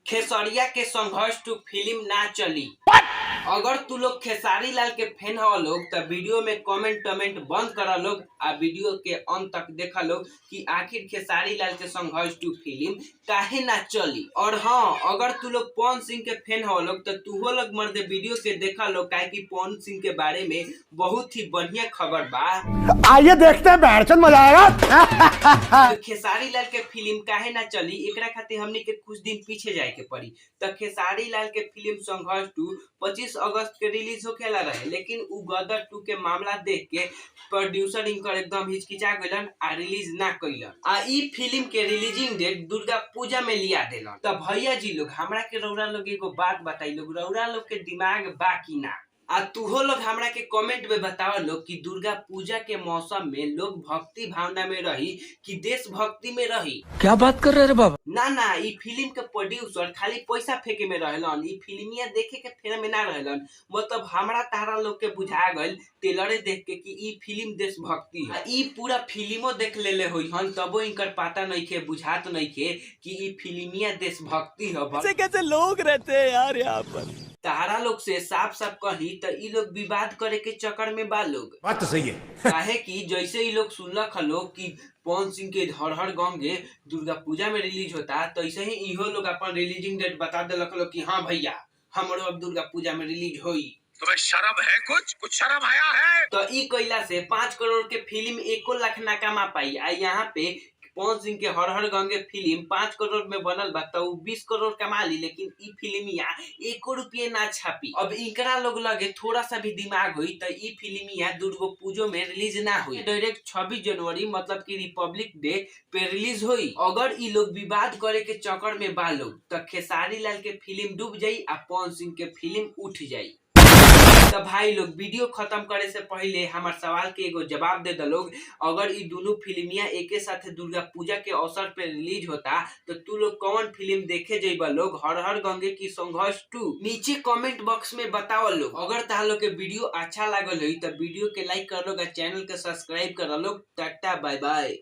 खेसरिया के संघर्ष two film ना चली। अगर तू लोग खेसारी लाल के फैन हो लोग तो वीडियो में कमेंट बंद करा लोग आ वीडियो के अंत तक देखा लोग कि आखिर खेसारी लाल के संघर्ष टू फिल्म काहे ना चली। और हाँ, अगर तू लोग पवन सिंह के फैन हो लोग तो तू हो लोग मर्द वीडियो के देखा लोग काहे कि पवन सिंह के बारे में बहुत ही बढ़िया खबर बा। आइए देखते हैं, बैठचंद मजा आएगा। खेसारी लाल के फिल्म काहे ना चली एकरा खातिर हमनी के कुछ दिन पीछे जाए के पड़ी। तो खेसारी लाल के फिल्म संघर्ष 2 25 अगस्त के रिलीज होखेला रहे, लेकिन उ गदर 2 के मामला देख के प्रोड्यूसर इनकर एकदम हिचकिचा गइलन आ रिलीज ना कइलन। आ ई फिल्म के रिलीजिंग डेट दुर्गा पूजा में लिया देलन। तो भैया जी लोग हमरा के रौरा लोग एगो बात बताई लोग, रौरा लोग के दिमाग बा कि ना? आ तूहो लोग हमरा के कमेंट में बताओ लोग कि दुर्गा पूजा के मौसम में लोग भक्ति भावना में रही कि देशभक्ति में रही। क्या बात कर रहे रे बाबा? ना ई फिल्म के प्रोड्यूसर खाली पैसा फेंके में रहलन, ई फिल्मिया देखे के फेर में ना रहलन। मतलब हमरा तारा लोग के बुझा गइल टेलरे देख के कि ई फिल्म देशभक्ति है। ई पूरा फिल्मो देख लेले होई हन तबो इनकर पता नहीं के बुझात नहीं के कि ई फिल्मिया देशभक्ति है। कैसे लोग रहते हैं यार यहाँ पर। तारा लोग से साफ साफ कही तो ई लोग विवाद करे के चक्कर में बा लोग। बात तो सही है। काहे कि जैसे ई लोग सुनलक लोग कि पवन सिंह के हर हर गंगे दुर्गा पूजा में रिलीज होता, तो ऐसे ही इहो लोग अपन रिलीजिंग डेट बता देलक लोग कि हाँ भैया हमरो अब दुर्गा पूजा में रिलीज होई। तुम्हें शर्म है? कुछ शर्म आया है? तो ई कइला से 5 करोड़ के फिल्म 1 लाख ना कमा पाई। आ यहाँ पे पवन सिंह के हर हर गंगे फिल्म 5 करोड़ में बनल बा तो 20 करोड़ कमा ली, लेकिन ई फिल्मिया 1 रुपये ना छापी। अब इनकरा लोग लगे थोड़ा सा भी दिमाग हुई तो ई फिल्मिया दुर्गा पूजा में रिलीज ना हुई, डायरेक्ट 26 जनवरी मतलब कि रिपब्लिक डे पे रिलीज हुई। अगर ई लोग विवाद करे के चक्कर में बा लोग तो खेसारी लाल के फिल्म डूब जाई आ पवन सिंह के फिल्म उठ जाई। तो भाई लोग वीडियो खत्म करे से पहले हमार सवाल के एगो जवाब दे लोग, अगर ये दोनों फिल्मिया एक साथ दुर्गा पूजा के अवसर पे रिलीज होता तो तू लोग कौन फिल्म देखे जाइबा लोग? हर हर गंगे की संघर्ष 2? नीचे कमेंट बॉक्स में बताओ लोग। अगर ताहा लोग के वीडियो अच्छा लागल हो तो वीडियो के लाइक कर लोग, चैनल के सब्सक्राइब कर लोग। Tata bye by.